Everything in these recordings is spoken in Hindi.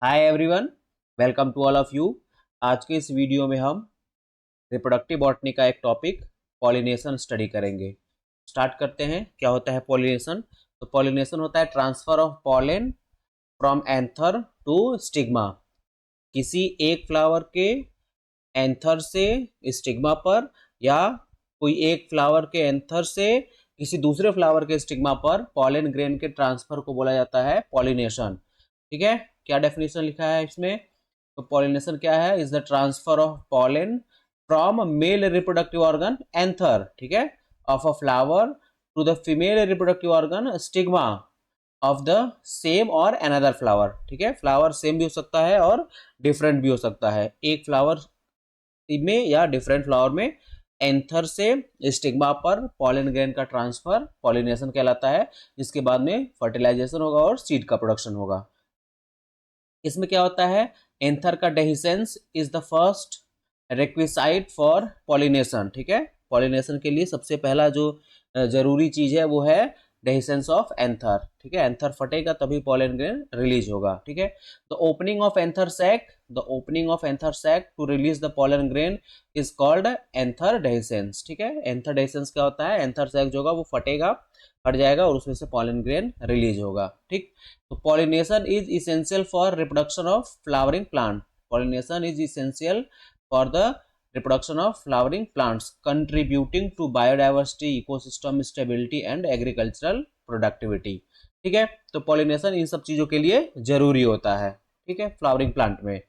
Hi everyone, welcome to all of you. आज के इस वीडियो में हम रिप्रोडक्टिव बॉटनी का एक टॉपिक पॉलिनेशन स्टडी करेंगे। स्टार्ट करते हैं। क्या होता है पॉलिनेशन? तो पॉलिनेशन होता है transfer of pollen from anther to stigma. किसी एक फ्लावर के एंथर से स्टिग्मा पर या कोई एक फ्लावर के एंथर से किसी दूसरे फ्लावर के स्टिग्मा पर पॉलन ग्रेन के ट्रांसफर को बोला जाता है पॉलिनेशन। ठीक है, क्या डेफिनेशन लिखा है इसमें? तो पॉलिनेशन क्या है? Is the transfer of pollen from male reproductive organ anther, ठीक है, of a flower to the female reproductive organ stigma of the same और अनदर फ्लावर। ठीक है, फ्लावर सेम भी हो सकता है और डिफरेंट भी हो सकता है। एक फ्लावर में या डिफरेंट फ्लावर में एंथर से स्टिग्मा पर पॉलन ग्रेन का ट्रांसफर पॉलिनेशन कहलाता है, जिसके बाद में फर्टिलाइजेशन होगा और सीड का प्रोडक्शन होगा। इसमें क्या होता है? एंथर का dehiscence is the first requisite for pollination. ठीक है, पॉलिनेशन के लिए सबसे पहला जो जरूरी चीज है वो है डेहिसेंस ऑफ एंथर। ठीक है, एंथर फटेगा तभी पॉलन ग्रेन रिलीज होगा। ठीक है, the opening of anther sac, the opening of anther sac to release the pollen grain is called anther dehiscence. ठीक है, एंथर डेहिसेंस क्या होता है? एंथर सैक जो होगा वो फटेगा, फट जाएगा और उसमें से पॉलन ग्रेन रिलीज होगा। ठीक, तो pollination is essential for reproduction of flowering plant. Pollination is essential for the reproduction of flowering plants, contributing to biodiversity, ecosystem stability and agricultural productivity। ठीक है, तो पॉलिनेशन इन सब चीजों के लिए जरूरी होता है। ठीक है, फ्लावरिंग प्लांट में।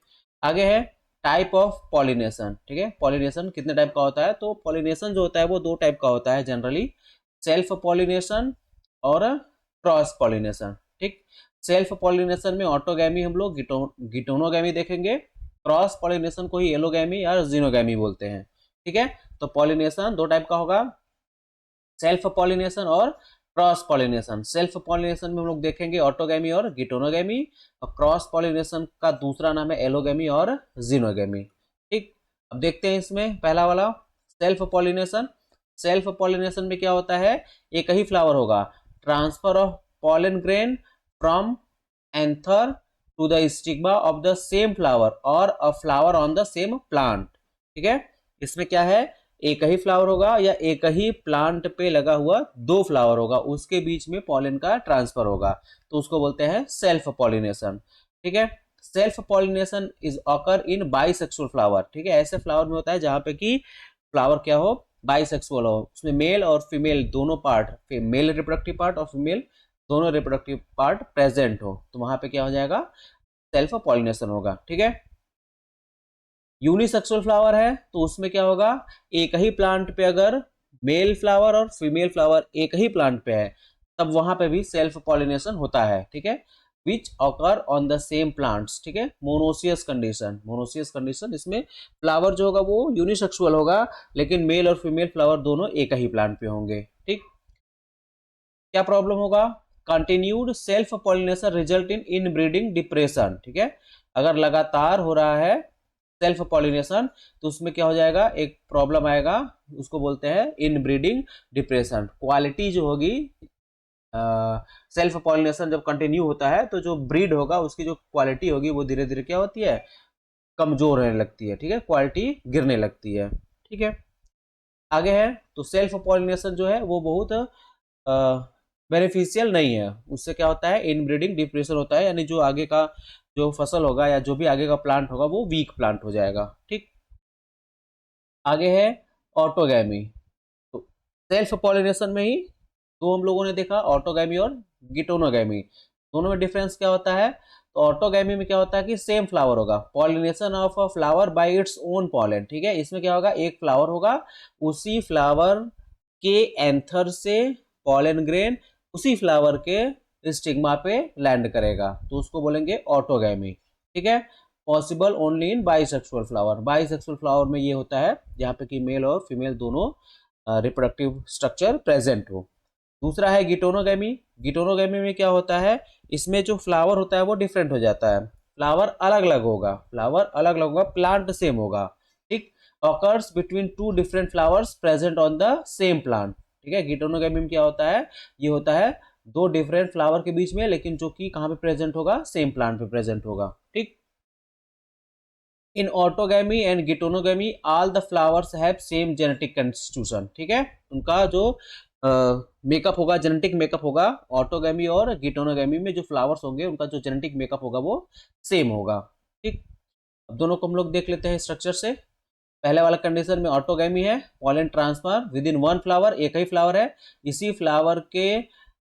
आगे है टाइप ऑफ पॉलिनेशन। ठीक है, पॉलिनेशन कितने टाइप का होता है? तो पॉलिनेशन जो होता है वो दो टाइप का होता है जनरली, सेल्फ पॉलिनेशन और क्रॉस पॉलिनेशन। ठीक, सेल्फ पॉलिनेशन में ऑटोगैमी हम लोग गिटोनोगैमी देखेंगे, क्रॉस पॉलिनेशन को ही एलोगैमी या जीनोगैमी बोलते हैं। ठीक है, तो पॉलिनेशन दो टाइप का होगा, सेल्फ पॉलिनेशन और क्रॉस पॉलिनेशन। सेल्फ पॉलिनेशन में हम लोग देखेंगे ऑटोगैमी और गिटोनोगैमी, और क्रॉस पॉलिनेशन का दूसरा नाम है एलोगैमी और जीनोगैमी। ठीक, अब देखते हैं इसमें पहला वाला सेल्फ पॉलिनेशन। सेल्फ पॉलिनेशन में क्या होता है? एक ही फ्लावर होगा, transfer of pollen grain from anther to the stigma of the same flower और a flower on the same plant. ठीक है, इसमें क्या है? एक ही फ्लावर होगा या एक ही प्लांट पे लगा हुआ दो फ्लावर होगा, उसके बीच में पॉलन का ट्रांसफर होगा, तो उसको बोलते हैं सेल्फ पॉलिनेशन। ठीक है, self pollination is occur in bisexual flower. ठीक है, ऐसे फ्लावर में होता है जहां पे कि फ्लावर क्या हो? बाइसेक्सुअल हो, उसमें मेल और फीमेल दोनों पार्ट, मेल रिप्रोडक्टिव पार्ट और फीमेल दोनों रिप्रोडक्टिव पार्ट प्रेजेंट हो, तो वहां पे क्या हो जाएगा? सेल्फ पॉलिनेशन होगा। ठीक है, यूनिसेक्सुअल फ्लावर है तो उसमें क्या होगा? एक ही प्लांट पे अगर मेल फ्लावर और फीमेल फ्लावर एक ही प्लांट पे है तब वहां पे भी सेल्फ पॉलिनेशन होता है। ठीक है, विच occur on the same plants. ठीक है, मोनोसियस कंडीशन, मोनोसियस कंडीशन, इसमें फ्लावर जो होगा वो यूनिसेक्सुअल होगा लेकिन मेल और फीमेल फ्लावर दोनों एक ही प्लांट पे होंगे। ठीक, क्या प्रॉब्लम होगा? Continued self pollination result in inbreeding depression. ठीक है, अगर लगातार हो रहा है सेल्फ पॉलिनेशन तो उसमें क्या हो जाएगा? एक प्रॉब्लम आएगा, उसको बोलते हैं इनब्रीडिंग डिप्रेशन। क्वालिटी जो होगी, सेल्फ पॉलिनेशन जब कंटिन्यू होता है तो जो ब्रीड होगा उसकी जो क्वालिटी होगी वो धीरे धीरे क्या होती है? कमजोर होने लगती है। ठीक है, क्वालिटी गिरने लगती है। ठीक है, आगे है तो सेल्फ पॉलिनेशन जो है वो बहुत बेनिफिशियल नहीं है। उससे क्या होता है? इनब्रीडिंग डिप्रेशन होता है, यानी जो आगे का जो फसल होगा या जो भी आगे का प्लांट होगा वो वीक प्लांट हो जाएगा। ठीक, आगे है ऑटोगैमी। तो सेल्फ पॉलिनेशन में ही तो हम लोगों ने देखा ऑटोगैमी और गिटोनोगैमी, दोनों में डिफरेंस क्या होता है? तो ऑटोगैमी में क्या होता है कि सेम फ्लावर होगा, pollination of a flower bye its own pollen. ठीक है, इसमें क्या होगा? एक फ्लावर होगा, उसी फ्लावर के एंथर से पॉलन ग्रेन उसी फ्लावर के स्टिग्मा पे लैंड करेगा, तो उसको बोलेंगे ऑटोगैमी। ठीक है, possible only in bisexual flower. Bisexual flower में ये होता है जहाँ पे कि मेल और फीमेल दोनों रिप्रोडक्टिव स्ट्रक्चर प्रेजेंट हो। दूसरा है गिटोनोगैमी। गिटोनोगैमी में क्या होता है? इसमें जो फ्लावर होता है वो डिफरेंट हो जाता है, फ्लावर अलग अलग होगा, फ्लावर अलग अलग होगा, प्लांट सेम होगा। ठीक, occurs between two different flowers present on the same plant. ठीक है, गिटोनोगैमी में क्या होता है? ये होता है दो डिफरेंट फ्लावर के बीच में, लेकिन जो कि कहाँ पे प्रेजेंट होगा, सेम प्लांट पे प्रेजेंट होगा। ठीक। In autogamy and geitonogamy all the flowers have same genetic constitution. ठीक है, उनका जो मेकअप होगा, जेनेटिक मेकअप होगा, ऑटोगैमी और गिटोनोगैमी में जो फ्लावर्स होंगे उनका जो जेनेटिक मेकअप होगा वो सेम होगा। ठीक। अब दोनों को हम लोग देख लेते हैं स्ट्रक्चर से। पहले वाला कंडीशन में ऑटोगैमी है, pollen transfer with in one flower, एक ही फ्लावर है, इसी फ्लावर के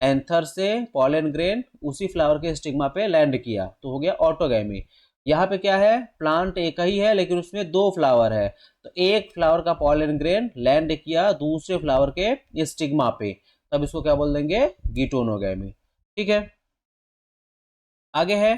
एंथर से पॉलन ग्रेन उसी फ्लावर के स्टिग्मा पे लैंड किया तो हो गया ऑटोगैमी। यहाँ पे क्या है, प्लांट एक ही है लेकिन उसमें दो फ्लावर है, तो एक फ्लावर का पॉलन ग्रेन लैंड किया दूसरे फ्लावर के स्टिग्मा पे, तब इसको क्या बोल देंगे, गिटोनोगैमी। ठीक है, आगे है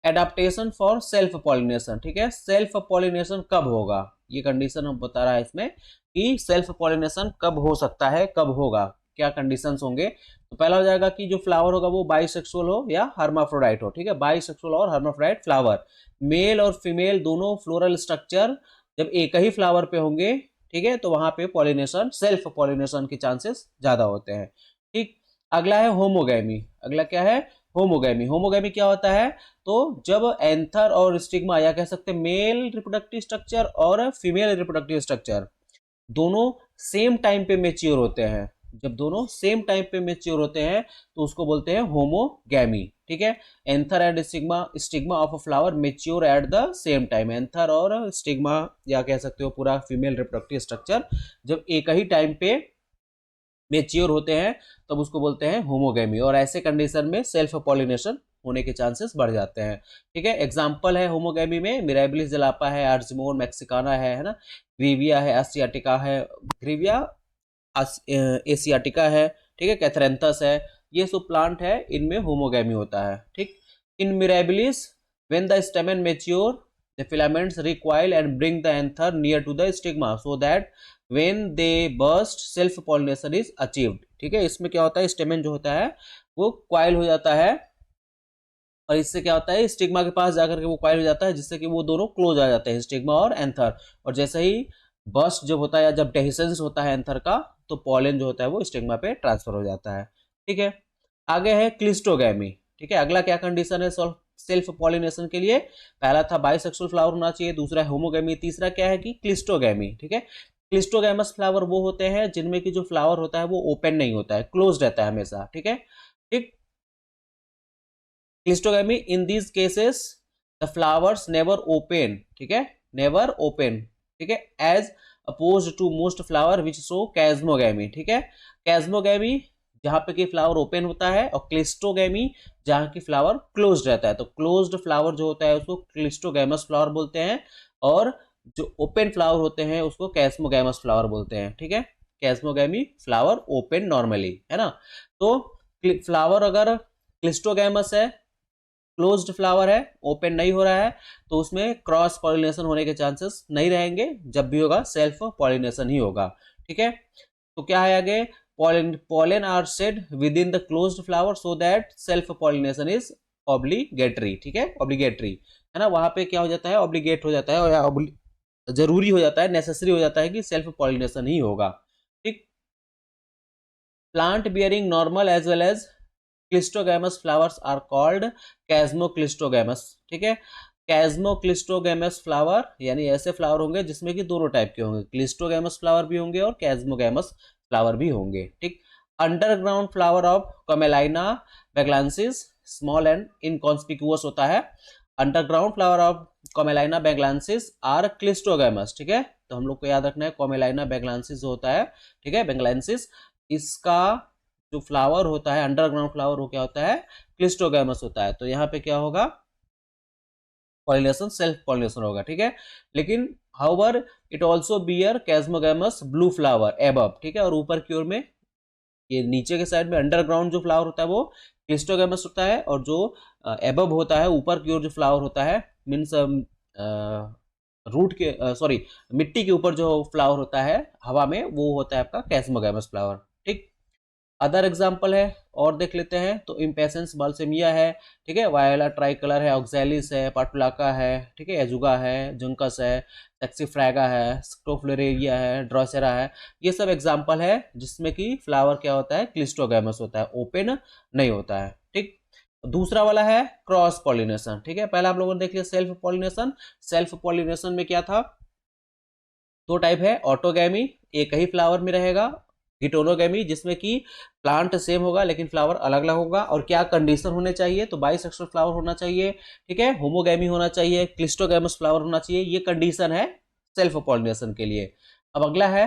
एडाप्टेशन फॉर सेल्फ पॉलिनेशन। ठीक है, सेल्फ पॉलिनेशन कब होगा, ये कंडीशन हम बता रहा है इसमें कि सेल्फ पॉलिनेशन कब हो सकता है, कब होगा, क्या कंडीशंस होंगे। तो पहला हो जाएगा कि जो फ्लावर होगा वो बाइसेक्सुअल हो या हर्माफ्रोडाइट हो। ठीक है, बाइसेक्सुअल और हर्माफ्रोडाइट फ्लावर, मेल और फीमेल दोनों फ्लोरल स्ट्रक्चर जब एक ही फ्लावर पे होंगे, ठीक है, तो वहां पे पॉलिनेशन, सेल्फ पॉलिनेशन के चांसेस ज्यादा होते हैं। ठीक। अगला है होमोगैमी। अगला क्या है, होमोगैमी। होमोगैमी क्या होता है, तो जब एंथर और स्टिग्मा, या कह सकते हैं मेल रिप्रोडक्टिव स्ट्रक्चर और फीमेल रिप्रोडक्टिव स्ट्रक्चर दोनों सेम टाइम पे मेच्योर होते हैं, जब दोनों सेम टाइम पे मेच्योर होते हैं तो उसको बोलते हैं होमोगैमी। ठीक है, anther and stigma, stigma of a flower mature at the same time. Anther और स्टिग्मा या कह सकते हो पूरा फीमेल रिप्रोडक्टिव स्ट्रक्चर जब एक ही टाइम पे मेच्योर होते हैं तब उसको बोलते हैं होमोगैमी, और ऐसे कंडीशन में सेल्फ पॉलिनेशन होने के चांसेस बढ़ जाते हैं। ठीक है, एग्जांपल है होमोगैमी में मिराबिलिस जलापा है, आर्जिमोन मैक्सिकाना है ना, ग्रीविया है, एसियाटिका है, ग्रीविया एसियाटिका है, ठीक है, कैथरेंथस है, ये सब प्लांट है, इनमें होमोगैमी होता है। ठीक। In Mirabilis when the stamen mature the filaments recoil and bring the anther near to the stigma so that when they burst self pollination is achieved। ठीक है, इसमें क्या होता है, स्टेमन जो होता है वो क्वाइल हो जाता है, और इससे क्या होता है, स्टिग्मा के पास जाकर के वो क्वाइल हो जाता है, जिससे कि वो दोनों क्लोज आ जाते हैं, स्टिग्मा और एंथर। और जैसे ही बर्स्ट जब होता है या जब डेहिसेंस होता है एंथर का, तो पॉलन जो होता है वो स्टिग्मा पे ट्रांसफर हो जाता है। ठीक है, आगे है क्लिस्टोगैमी। ठीक है, अगला क्या कंडीशन है सेल्फ पॉलिनेशन के लिए, पहला था बाइसेक्सुअल फ्लावर होना चाहिए, दूसरा है होमोगैमी, तीसरा क्या है कि क्लिस्टोगैमी। ठीक है, क्लिस्टोगैमस फ्लावर वो होते हैं जिनमें की जो फ्लावर होता है वो ओपन नहीं होता है, क्लोज रहता है हमेशा। ठीक है, ठीक। Cleistogamy in these cases the flowers never open, ठीक है, नेवर ओपन, ठीक है, as opposed to most flower which show chasmogamy. ठीक है, कैज्मोगैमी जहां पे कि फ्लावर ओपन होता है, और क्लिस्टोगैमी जहां की फ्लावर क्लोज रहता है। तो क्लोज्ड फ्लावर जो होता है उसको क्लिस्टोगैमस फ्लावर बोलते हैं, और जो ओपन फ्लावर होते हैं उसको कैस्मोगैमस फ्लावर बोलते हैं। ठीक है, कैस्मोगैमी फ्लावर ओपन नॉर्मली, है ना। तो फ्लावर अगर क्लिस्टोगैमस है, क्लोज्ड फ्लावर है, ओपन नहीं हो रहा है, तो उसमें क्रॉस पॉलिनेशन होने के चांसेस नहीं रहेंगे, जब भी होगा सेल्फ पॉलिनेशन ही होगा। ठीक है, तो क्या है आगे, pollen are shed within the closed flower so that self pollination is obligatory। ठीक है, obligatory है ना, वहां पे क्या हो जाता है, ऑब्लिगेट हो जाता है, और जरूरी हो जाता है, नेसेसरी हो जाता है कि सेल्फ पॉलिनेशन ही होगा। ठीक। Plant bearing normal as well as cleistogamous flowers are called chasmocleistogamous. ठीक है, कैज्मोक्लिस्टोगैमस फ्लावर यानी ऐसे फ्लावर होंगे जिसमें कि दोनों टाइप के होंगे, क्लिस्टोगैमस फ्लावर भी होंगे और कैज्मोगैमस फ्लावर भी होंगे। ठीक। Underground flower of Commelina benghalensis small and inconspicuous होता है। Underground flower of Commelina benghalensis are cleistogamous. ठीक है, तो हम लोग को याद रखना है कमेलाइना बेगलांसिस जो होता है, ठीक है, बेगलांसिस, इसका जो फ्लावर होता है अंडरग्राउंड फ्लावर वो क्या होता है, क्लिस्टोगैमस होता है। तो यहाँ पे क्या होगा, पॉलिनेशन, सेल्फ पॉलिनेशन होगा। ठीक है, लेकिन however it also bear chasmogamous blue flower above. ठीक है, और ऊपर की ओर में ये नीचे के साइड में अंडरग्राउंड जो फ्लावर होता है वो क्लिस्टोगैमस होता है, और जो एबव होता है ऊपर की ओर जो फ्लावर होता है, मीन्स रूट के सॉरी मिट्टी के ऊपर जो फ्लावर होता है हवा में, वो होता है आपका कैस्मोगैमस फ्लावर। ठीक। अदर एग्जाम्पल है और देख लेते हैं, तो इम्पेसेंस बाल्सेमिया है, ठीक है, वायला ट्राइकलर है, ऑक्सैलिस है, पाटुलाका है, ठीक है, एजुगा है, जुनकस है, सेक्सीफ्रैगा है, स्क्रोफ्लोरेरिया है, ड्रोसेरा है। ये सब एग्जाम्पल है जिसमें कि फ्लावर क्या होता है, क्लिस्टोगैमस होता है, ओपन नहीं होता है। ठीक, दूसरा वाला है क्रॉस पॉलिनेशन। ठीक है, पहला आप लोगों ने देख लिया सेल्फ पॉलिनेशन। सेल्फ पॉलिनेशन में क्या था, दो टाइप है, ऑटोगैमी, एक ही फ्लावर में रहेगा, गिटोनोगैमी जिसमें कि प्लांट सेम होगा लेकिन फ्लावर अलग अलग होगा। और क्या कंडीशन होने चाहिए, तो बाइसेक्सुअल फ्लावर होना चाहिए, ठीक है, होमोगैमी होना चाहिए, क्लिस्टोगैमस फ्लावर होना चाहिए, ये कंडीशन है सेल्फ पॉलिनेशन के लिए। अब अगला है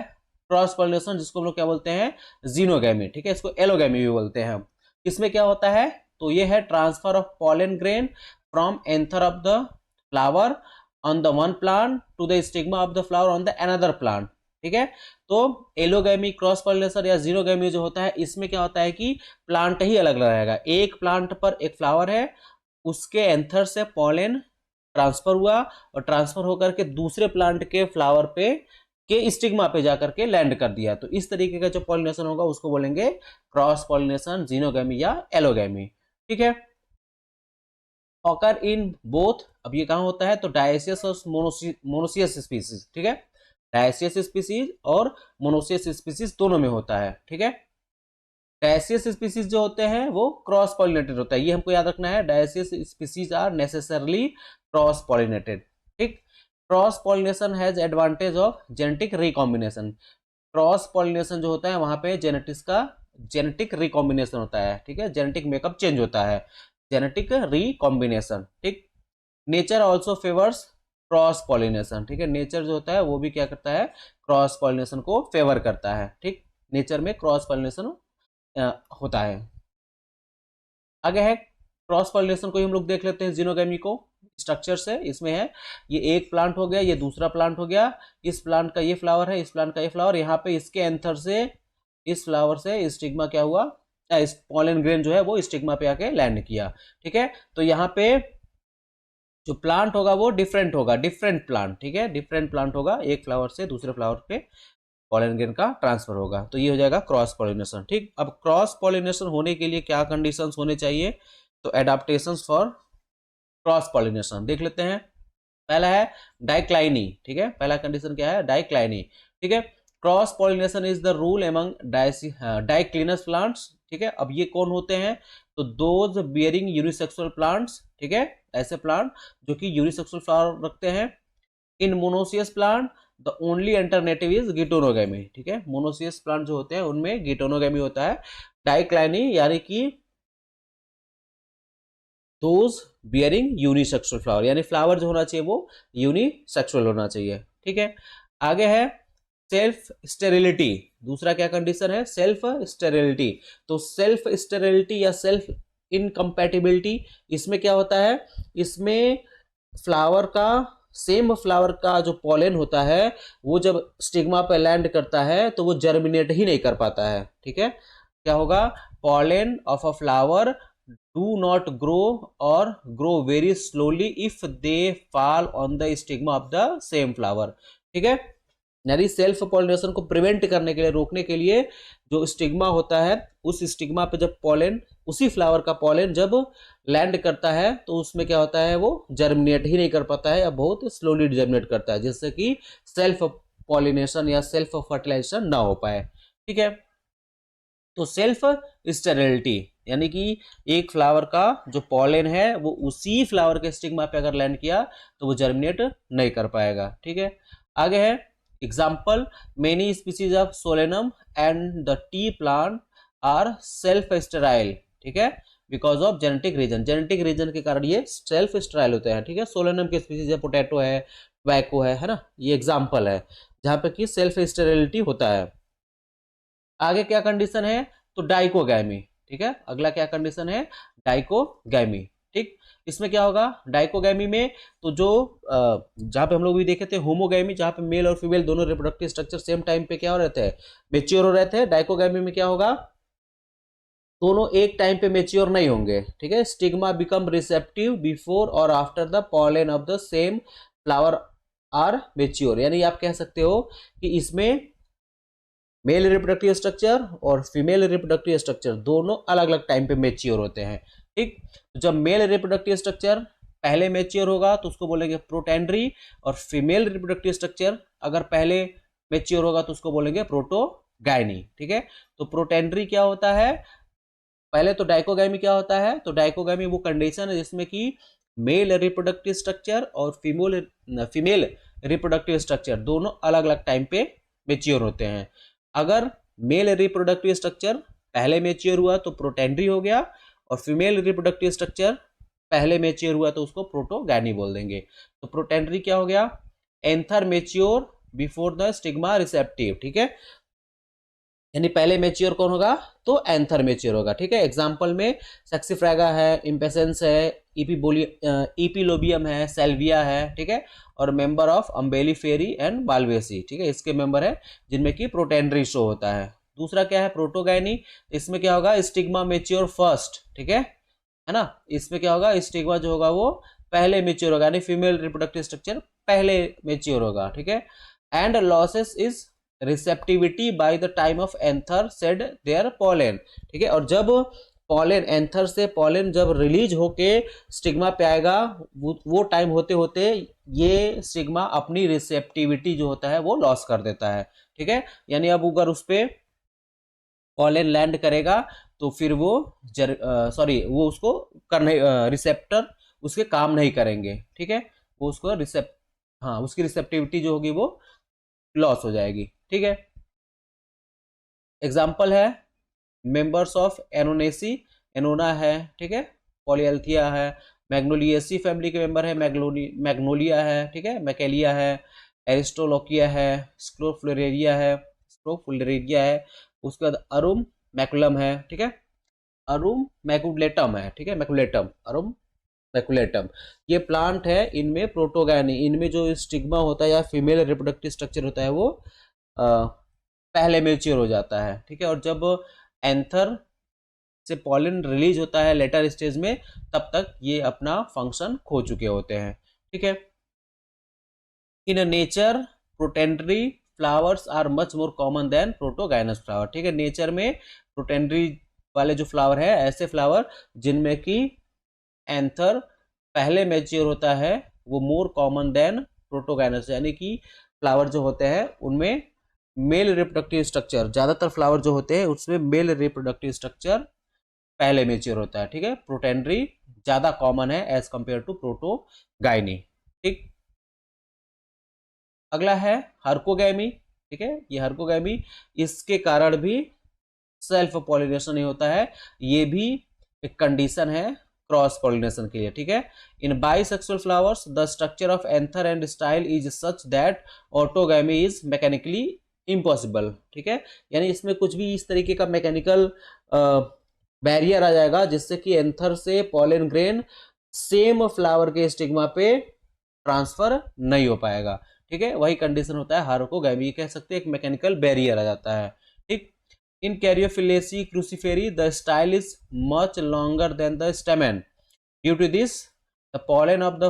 क्रॉस पॉलिनेशन, जिसको हम लोग क्या बोलते हैं, जीनोगैमी, ठीक है, इसको एलोगैमी भी बोलते हैं हम। इसमें क्या होता है, तो ये है transfer of pollen grain from anther of the flower on the one plant to the stigma of the flower on the another plant. ठीक है, तो एलोगैमी, क्रॉस पॉलिनेशन या जीनोगैमी जो होता है, इसमें क्या होता है कि प्लांट ही अलग अलग रहेगा। एक प्लांट पर एक फ्लावर है, उसके एंथर से पॉलन ट्रांसफर हुआ और ट्रांसफर होकर के दूसरे प्लांट के फ्लावर पे के स्टिग्मा पे जाकर के लैंड कर दिया। तो इस तरीके का जो पॉलिनेशन होगा उसको बोलेंगे क्रॉस पॉलिनेशन, जीनोगैमी या एलोगैमी। ठीक है, ऑकर इन बोथ, अब ये कहाँ होता है, तो डायसियस और मोनोसियस स्पीसीज। ठीक है, डायसियस स्पीसीज और मोनोसियस स्पीसीज दोनों में होता है। ठीक है, डायसियस स्पीसीज जो होते हैं वो क्रॉस पॉलिनेटेड होता है, ये हमको याद रखना है, dioecious species are necessarily cross pollinated. ठीक, cross pollination has advantage of genetic recombination. Cross pollination जो होता है वहां पे जेनेटिक्स का जेनेटिक रिकॉम्बिनेशन होता है। ठीक है, जेनेटिक मेकअप चेंज होता है, जेनेटिक रिकॉम्बिनेशन। ठीक, nature also favours cross pollination. ठीक है, नेचर जो होता है वो भी क्या करता है, क्रॉस पॉलिनेशन को फेवर करता है। ठीक, नेचर में क्रॉस पॉलिनेशन होता है। आगे है क्रॉस पॉलिनेशन को ही हम लोग देख लेते हैं, जीनोगैमी को स्ट्रक्चर से। इसमें है, ये एक प्लांट हो गया, ये दूसरा प्लांट हो गया, इस प्लांट का ये फ्लावर है, इस प्लांट का ये फ्लावर, यहाँ पे इसके एंथर से इस फ्लावर से स्टिग्मा क्या हुआ, इस पॉलन ग्रेन जो है वो स्टिग्मा पे आके लैंड किया। ठीक है, तो यहाँ पे जो प्लांट होगा वो डिफरेंट होगा, डिफरेंट प्लांट। ठीक है, डिफरेंट प्लांट होगा, एक फ्लावर से दूसरे फ्लावर पे पॉलन ग्रेन का ट्रांसफर होगा, तो ये हो जाएगा क्रॉस पॉलिनेशन। ठीक, अब क्रॉस पॉलिनेशन होने के लिए क्या कंडीशंस होने चाहिए, तो एडाप्टेशंस फॉर क्रॉस पॉलिनेशन देख लेते हैं। पहला है डाइक्लाइनी। ठीक है, पहला कंडीशन क्या है, डाइक्लाइनी। ठीक है, cross pollination is the rule among diclinous plants. ठीक है, अब ये कौन होते हैं, तो दोज बियरिंग यूनिसेक्सुअल प्लांट्स। ठीक है, ऐसे प्लांट जो कि यूनिसेक्सुअल फ्लावर रखते हैं। In monoecious plant the only alternative is geitonogamy. ठीक है, मोनोसियस प्लांट जो होते हैं उनमें गिटोनोगैमी होता है। डाइक्लाइनी यानी कि दोज बियरिंग यूनिसेक्सुअल फ्लावर, यानी फ्लावर जो होना चाहिए वो यूनिसेक्सुअल होना चाहिए। ठीक है, आगे है सेल्फ स्टेरिलिटी। दूसरा क्या कंडीशन है, सेल्फ स्टेरिलिटी। तो सेल्फ स्टेरिलिटी या सेल्फ इनकम्पैटिबिलिटी, इसमें क्या होता है, इसमें फ्लावर का, सेम फ्लावर का जो पॉलन होता है वो जब स्टिग्मा पे लैंड करता है तो वो जर्मिनेट ही नहीं कर पाता है। ठीक है, क्या होगा, pollen of a flower do not grow or grow very slowly if they fall on the stigma of the same flower. ठीक है, यानी सेल्फ पॉलिनेशन को प्रिवेंट करने के लिए, रोकने के लिए, जो स्टिग्मा होता है उस स्टिग्मा पे जब पॉलन, उसी फ्लावर का पॉलन जब लैंड करता है तो उसमें क्या होता है, वो जर्मिनेट ही नहीं कर पाता है या बहुत स्लोली जर्मिनेट करता है, जिससे कि सेल्फ पॉलिनेशन या सेल्फ फर्टिलाइजेशन ना हो पाए। ठीक है, तो सेल्फ स्टेरिलिटी यानी कि एक फ्लावर का जो पॉलन है वो उसी फ्लावर के स्टिग्मा पे अगर लैंड किया तो वो जर्मिनेट नहीं कर पाएगा। ठीक है, आगे है example, many species of solanum and the tea plant are self sterile. ठीक है, because of genetic reason, genetic reason के कारण ये सेल्फ स्टेराइल होते हैं। ठीक है, सोलेनम के स्पीसीज है, पोटैटो है, टोबैको है ना, ये एग्जाम्पल है जहां पे कि सेल्फ स्टेरिलिटी होता है। आगे क्या कंडीशन है, तो डाइकोगैमी। ठीक है, अगला क्या कंडीशन है, डाइकोगैमी। ठीक, इसमें क्या होगा, डाइकोगैमी में तो जो जहां पे हम लोग भी देखे थे होमोगैमी, जहां पे मेल और फीमेल दोनों रिप्रोडक्टिव स्ट्रक्चर सेम टाइम पे क्या हो रहते हैं, मेच्योर हो रहते हैं। डाइकोगैमी में क्या होगा, दोनों एक टाइम पे मेच्योर नहीं होंगे। ठीक है, स्टिग्मा बिकम रिसेप्टिव बिफोर और after the pollen of the same flower are mature, यानी आप कह सकते हो कि इसमें मेल रिप्रोडक्टिव स्ट्रक्चर और फीमेल रिप्रोडक्टिव स्ट्रक्चर दोनों अलग अलग टाइम पे मेच्योर होते हैं। ठीक, तो जब मेल रिप्रोडक्टिव स्ट्रक्चर पहले मेच्योर होगा तो उसको बोलेंगे प्रोटेंडरी, और फीमेल रिप्रोडक्टिव स्ट्रक्चर अगर पहले मेच्योर होगा तो उसको बोलेंगे प्रोटोगाइनी। ठीक है, तो प्रोटेंडरी क्या होता है, पहले तो डाइकोगामी क्या होता है, तो डाइकोगामी वो कंडीशन है जिसमें कि मेल रिप्रोडक्टिव स्ट्रक्चर और फीमेल रिप्रोडक्टिव स्ट्रक्चर दोनों अलग अलग टाइम पे मेच्योर होते हैं। अगर मेल रिप्रोडक्टिव स्ट्रक्चर पहले मेच्योर हुआ तो प्रोटेंडरी हो गया, और फीमेल रिप्रोडक्टिव स्ट्रक्चर पहले मेच्योर हुआ तो उसको प्रोटोगैनी बोल देंगे। तो प्रोटेंडरी क्या हो गया, anther mature before the stigma receptive. ठीक है, यानी पहले मेच्योर कौन होगा, तो एंथर मेच्योर होगा। ठीक है, एग्जांपल में सेक्सीफ्रैगा है, इम्पेसेंस है, इपीलोबियम है, सेल्विया है। ठीक है, और मेंबर ऑफ अम्बेली फेरी एंड बाल्वेसी। ठीक है, इसके मेंबर है जिनमें कि प्रोटेंडरी शो होता है। दूसरा क्या है, प्रोटोगाइनी, इसमें क्या होगा, स्टिग्मा मेच्योर फर्स्ट। ठीक है ना, इसमें क्या होगा, स्टिग्मा जो होगा वो पहले मेच्योर होगा, यानी फीमेल रिप्रोडक्टिव स्ट्रक्चर पहले मेच्योर होगा। ठीक है, and losses is receptivity by the time of anther shed their pollen. ठीक है, और जब पॉलन, एंथर से पॉलन जब रिलीज होके स्टिग्मा पे आएगा, वो टाइम होते होते ये स्टिग्मा अपनी रिसेप्टिविटी जो होता है वो लॉस कर देता है। ठीक है, यानी अब अगर उस पर पॉलन लैंड करेगा तो फिर वो वो उसको करने, रिसेप्टर उसके काम नहीं करेंगे। ठीक है, वो उसको हाँ, उसकी रिसेप्टिविटी जो होगी वो लॉस हो जाएगी। ठीक है, एग्जाम्पल है मेंबर्स ऑफ एनोनेसी, एनोना है। ठीक है, पॉलीएल्थिया है, मैग्नोलिएसी फैमिली के मेंबर है, मैग्नोलिया है। ठीक है, मैकेलिया है, एरिस्टोलोकिया है, स्क्रोफ्लोरेरिया है, उसके बाद अरुम मैकुलम है। ठीक है, अरुम मैकुलेटम है। ठीक है, मैकुलेटम, अरुम मैकुलेटम, ये प्लांट है, इनमें प्रोटोगैनी, इनमें जो स्टिग्मा होता है या फीमेल रिप्रोडक्टिव स्ट्रक्चर होता है वो पहले मेच्योर हो जाता है। ठीक है, और जब एंथर से पॉलन रिलीज होता है लेटर स्टेज में, तब तक ये अपना फंक्शन खो चुके होते हैं। ठीक है, in nature protandrous flowers are much more common than protogynous flower. ठीक है, नेचर में प्रोटेंडरी वाले जो फ्लावर है, ऐसे फ्लावर जिनमें कि एंथर पहले मेच्योर होता है, वो मोर कॉमन देन प्रोटोगाइनस, यानी कि फ्लावर जो होते हैं उनमें मेल रिप्रोडक्टिव स्ट्रक्चर, ज्यादातर फ्लावर जो होते हैं उसमें मेल रिप्रोडक्टिव स्ट्रक्चर पहले मेच्योर होता है। ठीक है, प्रोटेंडरी ज्यादा कॉमन है एज कंपेयर टू प्रोटोगाइनी। ठीक, अगला है हर्कोगैमी। ठीक है, ये हर्कोगैमी, इसके कारण भी सेल्फ पॉलिनेशन नहीं होता है, ये भी एक कंडीशन है क्रॉस पॉलिनेशन के लिए। ठीक है, in bisexual flowers the structure of anther and style is such that autogamy is mechanically impossible. ठीक है, यानी इसमें कुछ भी इस तरीके का मैकेनिकल बैरियर आ जाएगा जिससे कि एंथर से पॉलन ग्रेन सेम फ्लावर के स्टिग्मा पे ट्रांसफर नहीं हो पाएगा। ठीक है, वही कंडीशन होता है हार्कोगैमी, कह सकते हैं एक मैकेनिकल बैरियर आ जाता है। ठीक, in Caryophyllaceae Cruciferae the style is much longer than the stamen, due to this the pollen of the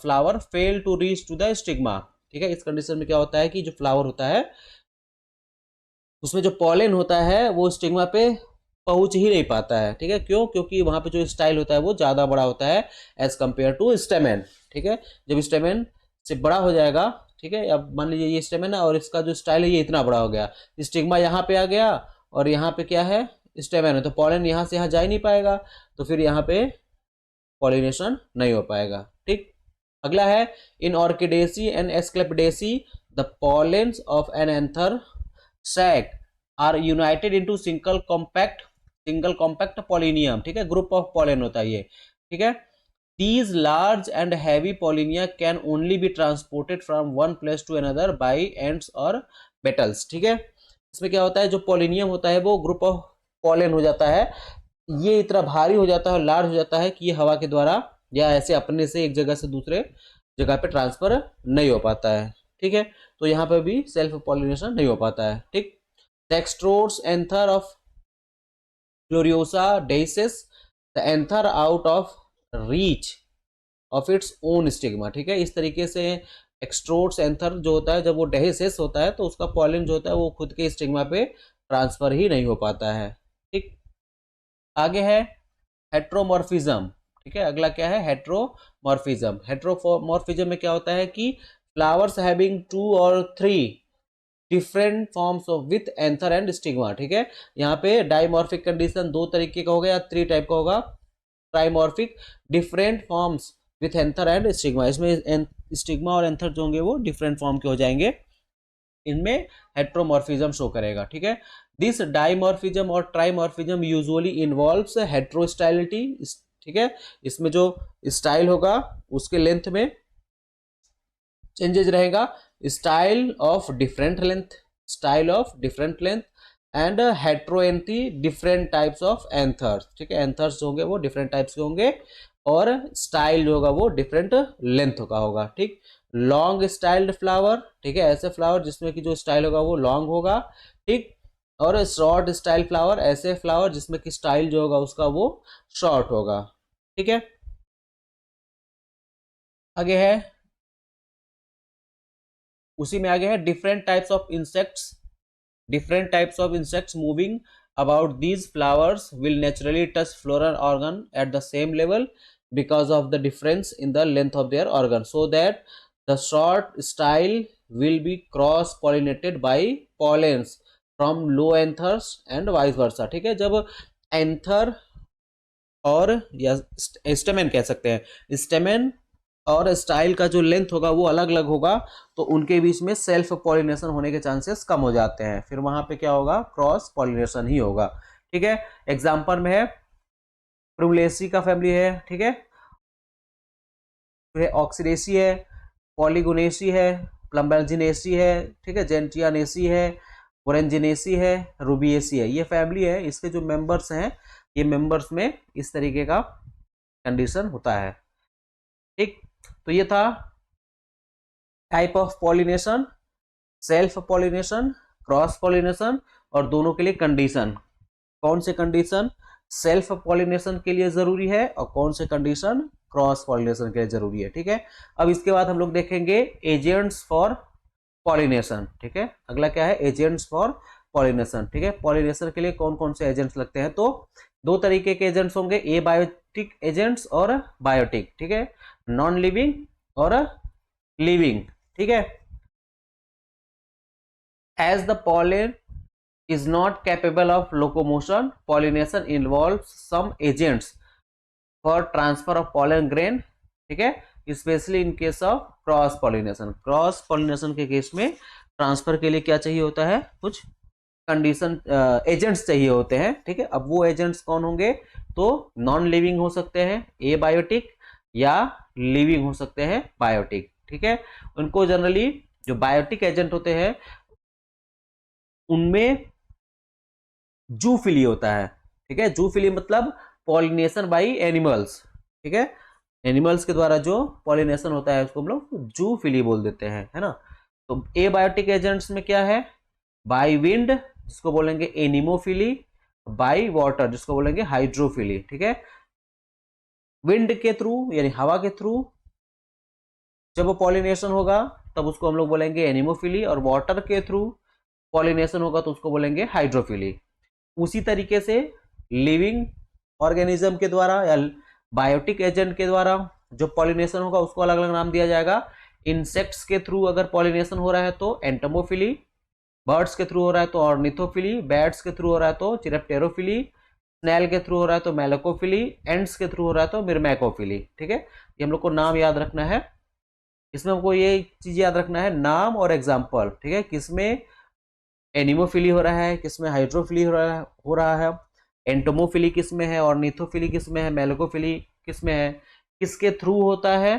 flower fail to reach to the stigma. ठीक है, इस कंडीशन में क्या होता है कि जो फ्लावर होता है उसमें जो पॉलन होता है वो स्टिग्मा पे पहुंच ही नहीं पाता है। ठीक है, क्यों, क्योंकि वहां पे जो स्टाइल होता है वो ज्यादा बड़ा होता है एज कंपेयर टू स्टेमेन। ठीक है, जब स्टेमेन से बड़ा हो जाएगा, ठीक है, अब मान लीजिए ये स्टेमेन है और इसका जो स्टाइल है ये इतना बड़ा हो गया, स्टिग्मा यहाँ पे आ गया और यहाँ पे क्या है, स्टेमेन है, तो पॉलन यहाँ से यहाँ जा ही नहीं पाएगा, तो फिर यहाँ पे पॉलिनेशन नहीं हो पाएगा। ठीक, अगला है in Orchidaceae and Asclepiadaceae the pollens of an anther sac are united into single compact pollinium. ठीक है, ग्रुप ऑफ पॉलन होता है ये। ठीक है, these large and heavy pollinia can only be transported from one place to another by ants or beetles। ठीक है, इसमें क्या होता है, जो पॉलिनियम होता है वो ग्रुप ऑफ पॉलन हो जाता है, ये इतना भारी हो जाता है, लार्ज हो जाता है कि ये हवा के द्वारा या ऐसे अपने से एक जगह से दूसरे जगह पे ट्रांसफर नहीं हो पाता है। ठीक है, तो यहाँ पे भी सेल्फ पॉलिनेशन नहीं हो पाता है। ठीक, dextrose anther of Gloriosa deisis the anther out of reach of its own stigma. ठीक है, इस तरीके से एक्सट्रोड्स एंथर जो होता है, जब वो डेहिसेस होता है तो उसका पॉलन जो होता है वो खुद के स्टिग्मा पे ट्रांसफर ही नहीं हो पाता है। ठीक, आगे है हेट्रोमॉर्फिज्म। ठीक है, अगला क्या है, हेट्रोमॉर्फिज्म। हेट्रोमॉर्फिज्म में क्या होता है कि फ्लावर्स हैविंग 2 और 3 different forms of with anther and stigma. ठीक है, यहाँ पे डाइमॉर्फिक कंडीशन दो तरीके का होगा या 3 टाइप का होगा। Trimorphic different forms with anther and stigma, इसमें स्टिग्मा और एंथर जो होंगे वो डिफरेंट फॉर्म के हो जाएंगे, इनमें हेट्रोमॉर्फिज्म शो करेगा। ठीक है, दिस डाइमॉर्फिज्म और ट्राइमॉर्फिज्म यूजुअली इन्वॉल्व्स हेट्रोस्टाइलिटी। ठीक है, इसमें जो स्टाइल होगा उसके लेंथ में चेंजेस रहेगा, style of different length and heteroanthy different types of anthers. ठीक है, एंथर्स जो होंगे वो डिफरेंट टाइप्स के होंगे और स्टाइल जो होगा वो डिफरेंट लेंथ का होगा। ठीक, लॉन्ग स्टाइल्ड फ्लावर। ठीक है, ऐसे फ्लावर जिसमें कि जो स्टाइल होगा वो लॉन्ग होगा। ठीक, और शॉर्ट स्टाइल फ्लावर, ऐसे फ्लावर जिसमें कि स्टाइल जो होगा उसका वो शॉर्ट होगा। ठीक है, आगे है, उसी में आगे है different types of insects moving about these flowers will naturally touch floral organ at the same level because of the difference in the length of their organ, so that the short style will be cross pollinated by pollens from low anthers and vice versa। ठीक है, जब एंथर और या स्टेमेन कह सकते हैं, स्टेमेन और स्टाइल का जो लेंथ होगा वो अलग अलग होगा तो उनके बीच में सेल्फ पॉलिनेशन होने के चांसेस कम हो जाते हैं, फिर वहां पे क्या होगा, क्रॉस पॉलिनेशन ही होगा। ठीक है, एग्जांपल में है प्रूलेसी का फैमिली है। ठीक है, ऑक्सीडेसी है, पॉलीगोनेसी है, प्लम्बर्जिनेसी है। ठीक है, जेंटियानेसी है, ओरेंजिनेसी है, रूबिएसी है, ये फैमिली है। इसके जो मेंबर्स हैं, ये मेंबर्स में इस तरीके का कंडीशन होता है। ठीक, तो ये था type of pollination, self pollination, cross pollination, और दोनों के लिए कंडीशन। कौन से कंडीशन सेल्फ पॉलिनेशन के लिए जरूरी है और कौन से कंडीशन क्रॉस पॉलिनेशन के लिए जरूरी है। ठीक है, अब इसके बाद हम लोग देखेंगे एजेंट्स फॉर पॉलिनेशन। ठीक है, अगला क्या है, एजेंट्स फॉर पॉलिनेशन। ठीक है, पॉलिनेशन के लिए कौन कौन से एजेंट्स लगते हैं, तो दो तरीके के एजेंट्स होंगे, ए बायोटिक एजेंट्स और बायोटिक। ठीक है, नॉन लिविंग और लिविंग। ठीक है, as the pollen is not capable of locomotion, pollination involves some agents for transfer of pollen grain। ठीक है, specially in case of cross pollination. Cross pollination के केस में ट्रांसफर के लिए क्या चाहिए होता है, कुछ कंडीशन एजेंट्स चाहिए होते हैं। ठीक है, अब वो एजेंट्स कौन होंगे, तो नॉन लिविंग हो सकते हैं ए बायोटिक या लिविंग हो सकते हैं बायोटिक। ठीक है, उनको जनरली जो बायोटिक एजेंट होते हैं उनमें जूफिली होता है। ठीक है, जूफिली मतलब पॉलिनेशन बाई एनिमल्स। ठीक है, एनिमल्स के द्वारा जो पॉलिनेशन होता है उसको हम लोग जूफिली बोल देते हैं, है ना। तो एबायोटिक एजेंट्स में क्या है, बाई विंड जिसको बोलेंगे एनिमोफिली, बाई वाटर जिसको बोलेंगे हाइड्रोफिली। ठीक है, विंड के थ्रू यानी हवा के थ्रू जब पॉलिनेशन होगा तब उसको हम लोग बोलेंगे एनिमोफिली, और वाटर के थ्रू पॉलिनेशन होगा तो उसको बोलेंगे हाइड्रोफिली। उसी तरीके से लिविंग ऑर्गेनिज्म के द्वारा या बायोटिक एजेंट के द्वारा जो पॉलिनेशन होगा उसको अलग अलग नाम दिया जाएगा। इंसेक्ट्स के थ्रू अगर पॉलिनेशन हो रहा है तो एंटोमोफिली, बर्ड्स के थ्रू हो रहा है तो ऑर्निथोफिली, बैट्स के थ्रू हो रहा है तो चिरप्टेरोफिली, स्नेल के थ्रू हो रहा है तो मेलेकोफिली, एंड्स के थ्रू हो रहा है तो मिर्मैकोफिली। ठीक है, ये हम लोग को नाम याद रखना है। इसमें हमको ये चीज याद रखना है, नाम और एग्जाम्पल। ठीक है, किसमें एनिमोफिली हो रहा है, किसमें हाइड्रोफिली हो रहा है, एंटोमोफिली किसमें है, ऑर्निथोफिली किसमें है, मेलेकोफिली किसमें है, किसके थ्रू होता है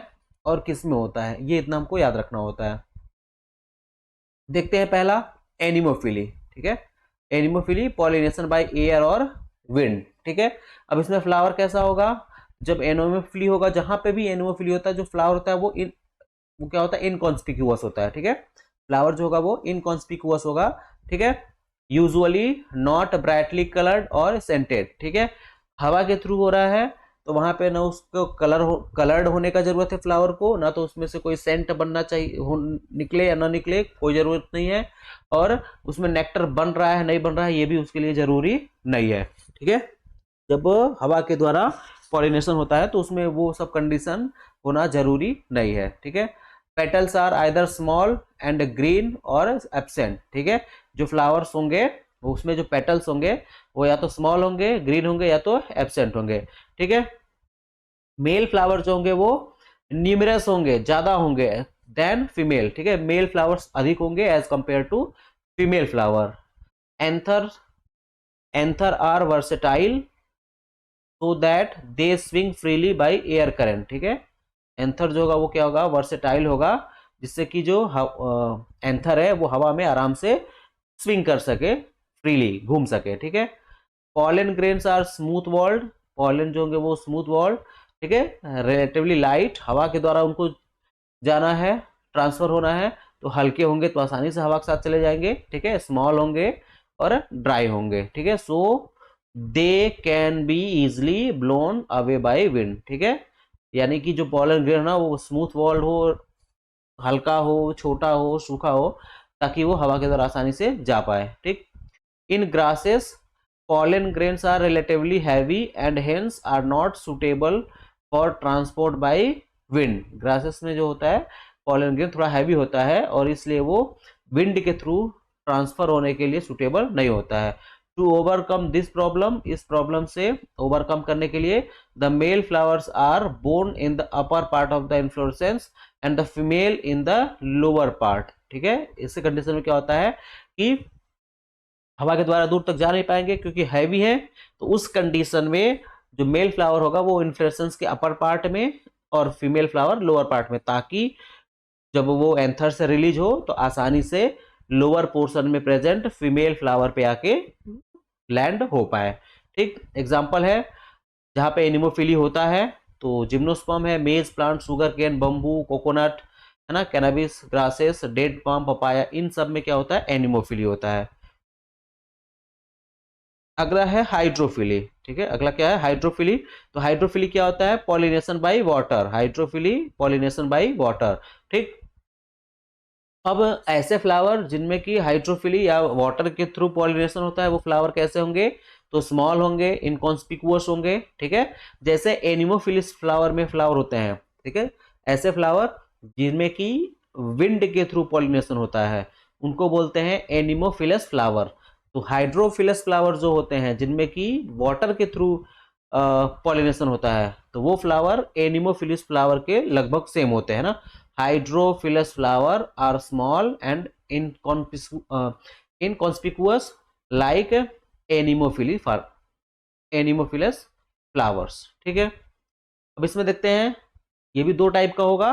और किसमें होता है, ये इतना हमको याद रखना होता है। देखते हैं पहला एनिमोफिली। ठीक है, एनिमोफिली पॉलिनेशन बाय एयर और विंड। ठीक है, अब इसमें फ्लावर कैसा होगा, जब एनिमोफिली होगा, जहां पे भी एनिमोफिली होता है जो फ्लावर होता है वो क्या होता है, इनकॉन्स्पिक्यूअस होता है। ठीक है, फ्लावर जो होगा वो इनकॉन्स्पिक्यूअस होगा। ठीक है, यूजुअली नॉट ब्राइटली कलर्ड और सेंटेड। ठीक है, हवा के थ्रू हो रहा है तो वहां पे ना उसको कलर्ड होने का जरूरत है फ्लावर को, ना तो उसमें से कोई सेंट बनना चाहिए निकले या ना निकले, कोई जरूरत नहीं है। और उसमें नेक्टर बन रहा है नहीं बन रहा है ये भी उसके लिए जरूरी नहीं है। ठीक है, जब हवा के द्वारा पॉलिनेशन होता है तो उसमें वो सब कंडीशन होना जरूरी नहीं है। ठीक है, petals are either small and green और एब्सेंट। ठीक है, जो फ्लावर्स होंगे उसमें जो पेटल्स होंगे वो या तो स्मॉल होंगे, ग्रीन होंगे या तो एब्सेंट होंगे। ठीक है, मेल फ्लावर जो होंगे वो न्यूमरस होंगे, ज्यादा होंगे देन फीमेल। ठीक है, मेल फ्लावर्स अधिक होंगे as compare to female flower. Anther anther are versatile so that they swing freely by air current. ठीक है, एंथर जो होगा वो क्या होगा, वर्सेटाइल होगा, जिससे कि जो एंथर है वो हवा में आराम से स्विंग कर सके, फ्रीली घूम सके। ठीक है, pollen grains are smooth walled, pollen जो होंगे वो स्मूथ वॉल्ड। ठीक है, रिलेटिवली लाइट, हवा के द्वारा उनको जाना है, ट्रांसफर होना है, तो हल्के होंगे तो आसानी से हवा के साथ चले जाएंगे। ठीक है, स्मॉल होंगे और ड्राई होंगे। ठीक है, so they can be easily blown away by wind. ठीक है, यानी कि जो पॉलन ग्रेन ना वो स्मूथ वॉल्ड हो, हल्का हो, छोटा हो, सूखा हो, ताकि वो हवा के द्वारा आसानी से जा पाए। ठीक, इन grasses pollen grains are relatively heavy and hence are not suitable for transport by wind। grasses में जो होता है pollen grain थोड़ा हैवी होता है और इसलिए वो विंड के थ्रू ट्रांसफर होने के लिए सुटेबल नहीं होता है। टू ओवरकम दिस प्रॉब्लम, इस प्रॉब्लम से ओवरकम करने के लिए the male flowers are borne in the upper part of the inflorescence and the female in the lower part. ठीक है, इससे कंडीशन में क्या होता है कि हवा के द्वारा दूर तक जा नहीं पाएंगे क्योंकि हैवी है, तो उस कंडीशन में जो मेल फ्लावर होगा वो इन्फ्लोरेसेंस के अपर पार्ट में और फीमेल फ्लावर लोअर पार्ट में, ताकि जब वो एंथर से रिलीज हो तो आसानी से लोअर पोर्शन में प्रेजेंट फीमेल फ्लावर पे आके लैंड हो पाए। ठीक, एग्जाम्पल है जहाँ पे एनिमोफिली होता है तो जिम्नोस्पर्म है, maize plant, sugar cane, bamboo, coconut है ना, cannabis, grasses, date palm, papaya, इन सब में क्या होता है एनिमोफिली होता है। अगला है हाइड्रोफिली। ठीक है, अगला क्या है हाइड्रोफिली। तो हाइड्रोफिली क्या होता है, pollination by water, hydrophily pollination by water. ठीक, अब ऐसे फ्लावर जिनमें कि हाइड्रोफिली या वाटर के थ्रू पॉलिनेशन होता है वो फ्लावर कैसे होंगे, तो स्मॉल होंगे, इनकॉन्स्पिकुअस होंगे। ठीक है, जैसे एनिमोफिलिस फ्लावर में फ्लावर होते हैं। ठीक है, ऐसे फ्लावर जिनमें कि विंड के थ्रू पॉलिनेशन होता है उनको बोलते हैं एनिमोफिलस फ्लावर। तो हाइड्रोफिलस फ्लावर जो होते हैं जिनमें कि वाटर के थ्रू पॉलिनेशन होता है तो वो फ्लावर एनिमोफिलिस फ्लावर के लगभग सेम होते हैं ना। Hydrophilous flower are small and inconspicuous like anemophilous flowers. ठीक है, अब इसमें देखते हैं, ये भी दो टाइप का होगा,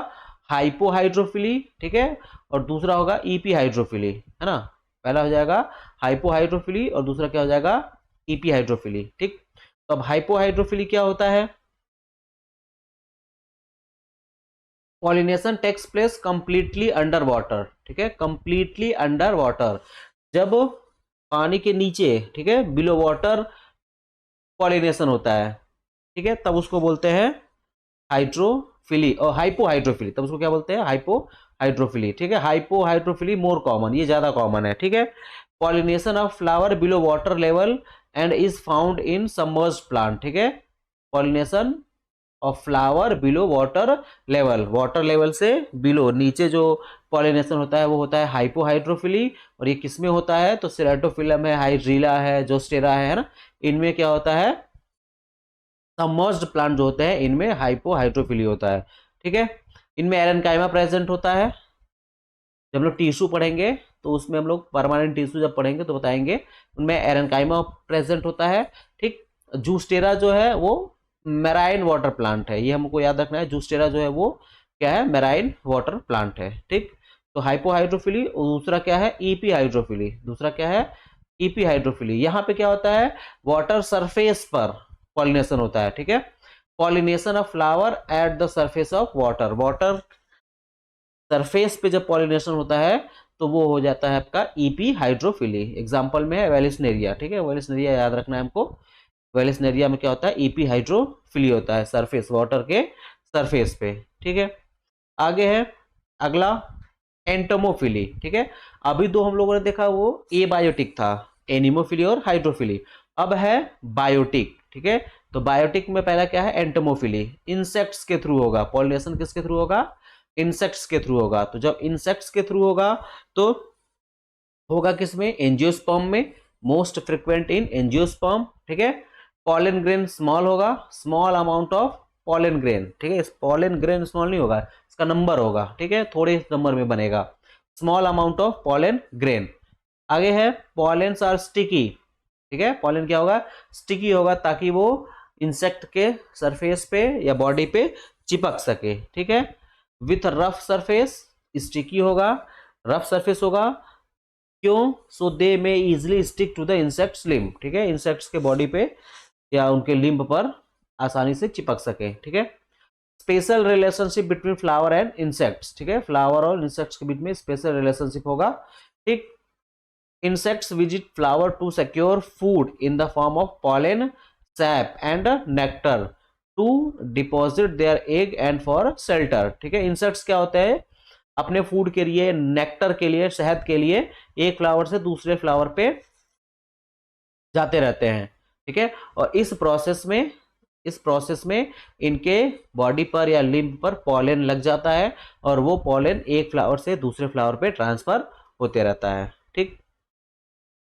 हाइपोहाइड्रोफिली, ठीक है, और दूसरा होगा ईपी हाइड्रोफिली, है ना। पहला हो जाएगा हाइपोहाइड्रोफिली और दूसरा क्या हो जाएगा ईपी हाइड्रोफिली। ठीक, तो अब हाइपोहाइड्रोफिली क्या होता है, pollination takes place completely under water. ठीक है, कंप्लीटली अंडर वाटर, जब पानी के नीचे, ठीक है, बिलो वाटर पॉलिनेशन होता है। ठीक है, तब उसको बोलते हैं हाइड्रोफिली और हाइपोहाइड्रोफिली, तब उसको क्या बोलते हैं हाइपोहाइड्रोफिली। ठीक है, हाइपोहाइड्रोफिली मोर कॉमन, ये ज्यादा कॉमन है। ठीक है, pollination of flower below water level and is found in submerged plant. ठीक है, pollination of flower below water level, water level से बिलो नीचे जो पॉलिनेशन होता है वो होता है हाइपोहाइड्रोफिली। और ये किसमें होता है, तो सेरेटोफिलम है, हाइड्रीला है, जोस्टेरा है ना, इनमें क्या होता है सबमर्ज्ड प्लांट जो होते हैं इनमें हाइपोहाइड्रोफिली होता है। ठीक है, इनमें एरेनकाइमा प्रेजेंट होता है। जब हम लोग टिश्यू पढ़ेंगे तो उसमें हम लोग परमानेंट टिश्यू जब पढ़ेंगे तो बताएंगे उनमें एरेनकाइमा प्रेजेंट होता है। ठीक, जूस्टेरा जो है वो मेराइन वाटर प्लांट है, ये हमको याद रखना है, जूस्टेरा जो है वो क्या है मेराइन वाटर प्लांट है। ठीक, तो हाइपोहाइड्रोफिली, दूसरा क्या है ईपी हाइड्रोफिली, दूसरा क्या है ईपी हाइड्रोफिली। यहाँ पे क्या होता है वाटर सरफेस पर पॉलिनेशन होता है। ठीक है, pollination of flower at the surface of water, water surface पे जब पॉलिनेशन होता है तो वो हो जाता है आपका ईपी हाइड्रोफिली। एग्जांपल में है वेलिसनेरिया। ठीक है, वेलिसनेरिया याद रखना है हमको, वेलेसनेरिया में क्या होता है, ईपी हाइड्रोफिली होता है सरफेस, वाटर के सरफेस पे। ठीक है, आगे है अगला एंटोमोफिली। ठीक है, अभी दो हम लोगों ने देखा वो एबायोटिक था, एनिमोफिली और हाइड्रोफिली। अब है बायोटिक। ठीक है, तो बायोटिक में पहला क्या है, एंटोमोफिली। इंसेक्ट्स के थ्रू होगा पॉलिनेशन, किसके थ्रू होगा, इंसेक्ट्स के थ्रू होगा। तो जब इंसेक्ट्स के थ्रू होगा तो होगा किसमें, एंजियोस्पर्म में, मोस्ट फ्रिक्वेंट इन एंजियोस्पर्म। ठीक है, पॉलन ग्रेन स्मॉल होगा, small amount of pollen grain. ठीक है, पॉलन ग्रेन स्मॉल नहीं होगा, इसका नंबर होगा। ठीक है, थोड़े नंबर में बनेगा, small amount of pollen grain. आगे है पॉलेन्स आर स्टिकी। ठीक है, पॉलन क्या होगा, स्टिकी होगा, ताकि वो इंसेक्ट के सरफेस पे या बॉडी पे चिपक सके। ठीक है, विथ रफ सरफेस, स्टिकी होगा, रफ सरफेस होगा। क्यों, so they may easily stick to the insects limb. ठीक है, इंसेक्ट्स के बॉडी पे या उनके लिम्ब पर आसानी से चिपक सके। ठीक है, special relationship between flower and insects. ठीक है, फ्लावर और इंसेक्ट्स के बीच में स्पेशल रिलेशनशिप होगा। ठीक, insects visit flower to secure food in the form of pollen, sap and nectar to deposit their egg and for shelter। ठीक है, इंसेक्ट्स क्या होते हैं, अपने फूड के लिए, नेक्टर के लिए, शहद के लिए एक फ्लावर से दूसरे फ्लावर पे जाते रहते हैं। ठीक है, और इस प्रोसेस में इनके बॉडी पर या लिम्ब पर पॉलन लग जाता है और वो पॉलन एक फ्लावर से दूसरे फ्लावर पे ट्रांसफर होते रहता है। ठीक,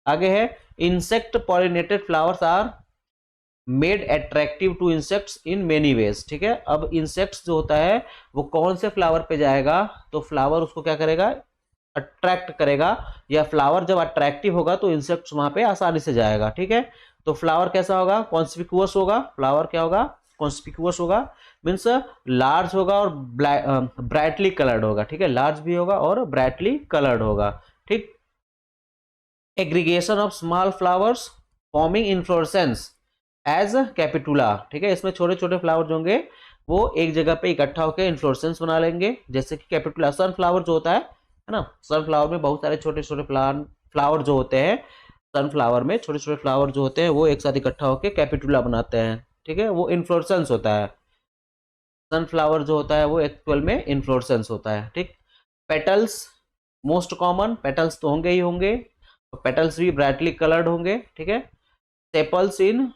आगे है insect pollinated flowers are made attractive to insects in many ways. ठीक है, अब इंसेक्ट्स जो होता है वो कौन से फ्लावर पे जाएगा, तो फ्लावर उसको क्या करेगा, अट्रैक्ट करेगा, या फ्लावर जब अट्रैक्टिव होगा तो इंसेक्ट्स वहां पे आसानी से जाएगा। ठीक है, तो फ्लावर कैसा होगा, कॉन्स्पिकुअस होगा, फ्लावर क्या होगा, कॉन्स्पिकुअस होगा, मीन्स लार्ज होगा और ब्राइटली कलर्ड होगा। ठीक है, लार्ज भी होगा और ब्राइटली कलर्ड होगा। ठीक, aggregation of small flowers forming inflorescence as capitula. ठीक है, इसमें छोटे छोटे फ्लावर जो होंगे वो एक जगह पे इकट्ठा होकर इन्फ्लोरेसेंस बना लेंगे, जैसे कि कैपिटुला। सनफ्लावर जो होता है ना, सनफ्लावर में बहुत सारे छोटे छोटे फ्लावर जो होते हैं, सनफ्लावर में छोटे छोटे फ्लावर जो होते हैं वो एक साथ इकट्ठा होकर कैपिटुला बनाते हैं। ठीक है, वो इन्फ्लोरेसेंस होता है। सनफ्लावर जो होता है वो एक्चुअल में इन्फ्लोरेसेंस होता है। ठीक, पेटल्स मोस्ट कॉमन, पेटल्स तो होंगे ही होंगे, तो पेटल्स भी ब्राइटली कलर्ड होंगे। ठीक है, सेपल्स इन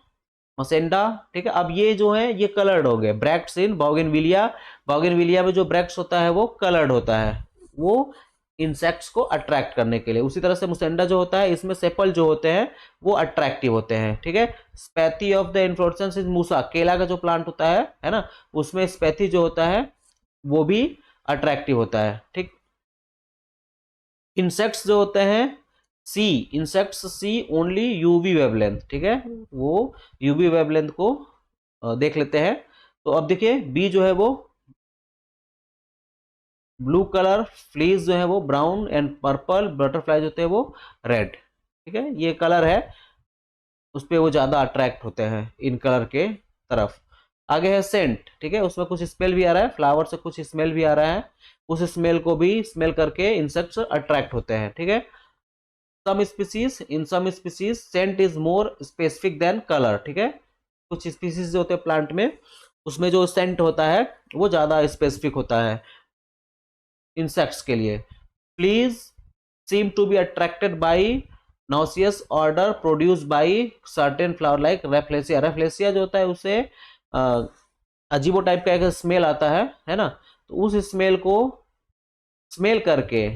मसेंडा। ठीक है, अब ये जो है ये कलर्ड हो गए। ब्रैक्ट्स इन बोगनविलिया, बोगनविलिया में जो ब्रैक्ट्स होता है वो कलर्ड होता है, वो इंसेक्ट्स को अट्रैक्ट करने के लिए। उसी तरह से मुसेंडा जो होता है इसमें सेपल जो होते हैं वो अट्रैक्टिव होते हैं। ठीक है, स्पैथी ऑफ द इन्फ्लोरेसेंस इज मूसा, केला का जो प्लांट होता है ना, उसमें स्पैथी जो होता है वो भी अट्रैक्टिव होता है। ठीक, इंसेक्ट्स जो होते हैं सी, इंसेक्ट्स सी ओनली यूवी वेवलेंथ। ठीक है, वो यूवी वेवलेंथ को देख लेते हैं। तो अब देखिए बी जो है वो ब्लू कलर, फ्लीज जो है वो ब्राउन एंड पर्पल, बटरफ्लाई होते हैं वो रेड। ठीक है, ये कलर है, उस पर वो ज्यादा अट्रैक्ट होते हैं इन कलर के तरफ। आगे है सेंट। ठीक है, उसमें कुछ स्मेल भी आ रहा है, फ्लावर से कुछ स्मेल भी आ रहा है, उस स्मेल को भी स्मेल करके इंसेक्ट्स अट्रैक्ट होते हैं। ठीक है, some species scent is more specific than color। ठीक है, कुछ स्पीसीज जो होते हैं प्लांट में उसमें जो सेंट होता है वो ज्यादा स्पेसिफिक होता है इंसेक्ट्स के लिए। Flies seem to be attracted by noxious odour produce by certain flower like Rafflesia. Rafflesia जो होता है उससे अजीबो टाइप का एक स्मेल आता है ना, तो उस स्मेल को स्मेल करके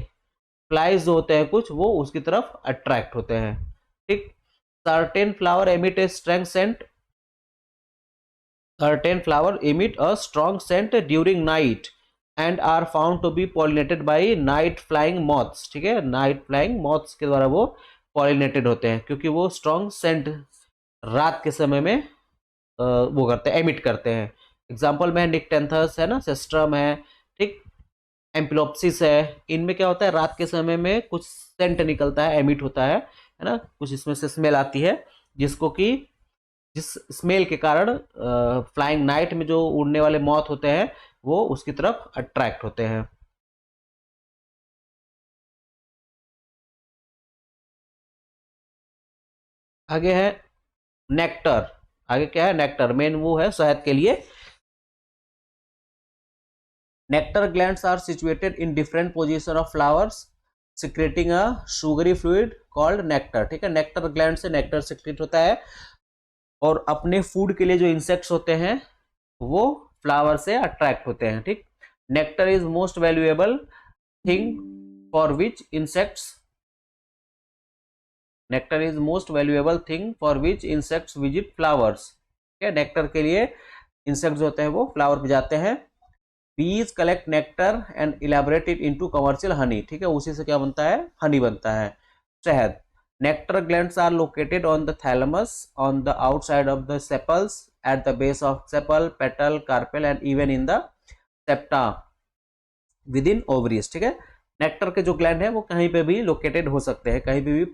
फ्लाइज जो होते हैं कुछ वो उसकी तरफ अट्रैक्ट होते हैं। ठीक, certain flower emit a strong scent, certain flower emit a strong scent during night and are found to be pollinated by night flying moths। ठीक है, नाइट फ्लाइंग मॉथ्स के द्वारा वो पॉलिनेटेड होते हैं, क्योंकि वो स्ट्रॉन्ग सेंट रात के समय में वो करते हैं, एमिट करते हैं। एग्जाम्पल में निक्टेंथस है ना, सेस्ट्रम है, ठीक, एम्पिलोप्सिस है। इनमें क्या होता है, रात के समय में कुछ सेंट निकलता है, एमिट होता है ना, कुछ इसमें से स्मेल आती है, जिसको कि जिस स्मेल के कारण फ्लाइंग नाइट में जो उड़ने वाले मॉथ होते हैं वो उसकी तरफ अट्रैक्ट होते हैं। आगे है नेक्टर। आगे क्या है, नेक्टर, मेन वो है शहद के लिए। Nectar glands are situated in different position of flowers secreting a sugary fluid called nectar. ठीक है, नेक्टर ग्लैंड से नेक्टर सिक्रेट होता है और अपने फूड के लिए जो इंसेक्ट्स होते हैं वो फ्लावर से अट्रैक्ट होते हैं। ठीक, nectar is most valuable thing for which insects, nectar is most valuable thing for which insects visit flowers. ठीक है, नेक्टर के लिए इंसेक्ट्स होते हैं वो फ्लावर पे जाते हैं। बीज collect nectar and elaborate it into commercial Honey. ठीक है, उसी से क्या बनता है, हनी बनता है, शहद। Nectar glands are located on the thalamus on the outside of the sepals at the base of sepal, petal, carpel and even in the septa within ovaries. ठीक है, नेक्टर के जो ग्लैंड है वो कहीं पे भी लोकेटेड हो सकते हैं, कहीं पे भी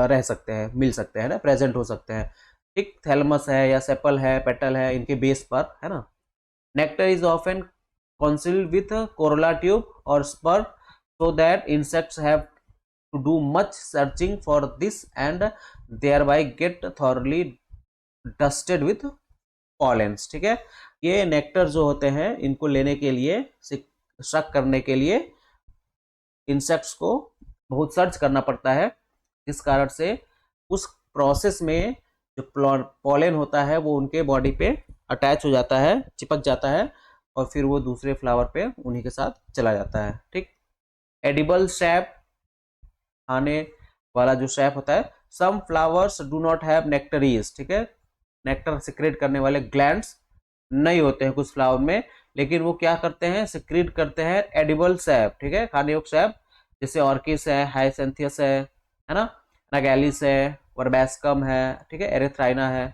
रह सकते हैं, मिल सकते हैं ना, प्रेजेंट हो सकते हैं। ठीक, थैलेमस है या सेपल है, पेटल है, इनके बेस पर है ना। Nectar is often concealed with a corolla tube or spur so that insects have to do much searching for this and thereby get thoroughly dusted with pollens। ठीक है, ये नेक्टर जो होते हैं इनको लेने के लिए, शक करने के लिए इंसेक्ट्स को बहुत सर्च करना पड़ता है, इस कारण से उस प्रोसेस में जो पॉलन होता है वो उनके बॉडी पे अटैच हो जाता है, चिपक जाता है और फिर वो दूसरे फ्लावर पे उन्हीं के साथ चला जाता है। ठीक, एडिबल सैप, खाने वाला जो सैप होता है। Some flowers do not have nectaries. ठीक है, नेक्टर सिक्रेट करने वाले ग्लैंड्स नहीं होते हैं कुछ फ्लावर में, लेकिन वो क्या करते हैं, सिक्रेट करते हैं एडिबल सैप। ठीक है, खाने योग्य सैप, जैसे ऑर्किस है, हाइसेंथियस है ना, नगैलिस है, वर्बैस्कम है, ठीक है, एरिथ्राइना है,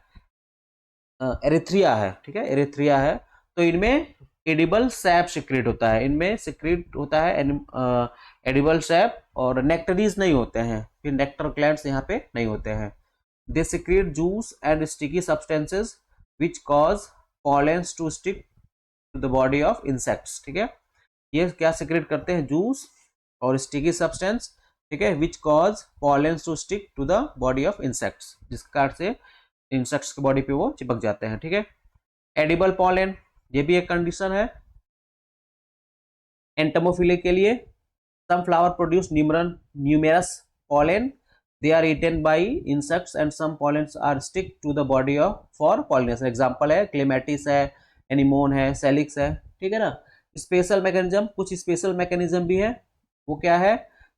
एरिथ्रिया है। ठीक है, एरिथ्रिया है, तो इनमें एडिबल सैप सिक्रेट होता है, इनमें सिक्रेट होता है एडिबल सैप, और नेक्टरीज नहीं होते हैं, फिर नेक्टर ग्लैंड्स यहाँ पे नहीं होते हैं। They secrete juice and sticky substances which cause pollens to stick to the body of insects. ठीक है, ये क्या सिक्रेट करते हैं, जूस और स्टिकी सब्सटेंस, ठीक है, which cause pollens to stick to the body of insects, जिस कारण से इंसेक्ट्स की बॉडी पे वो चिपक जाते हैं। ठीक है, एडिबल पॉलन, ये भी एक कंडीशन है एंटमोफिले के लिए। Some flower produce numerous pollen, they are eaten by insects and some pollens are stick to the body of for pollination। Example है क्लेमेटिस है, एनिमोन है, सेलिक्स है। ठीक है ना, स्पेशल मैकेनिज्म, कुछ स्पेशल मैकेनिज्म भी है, वो क्या है,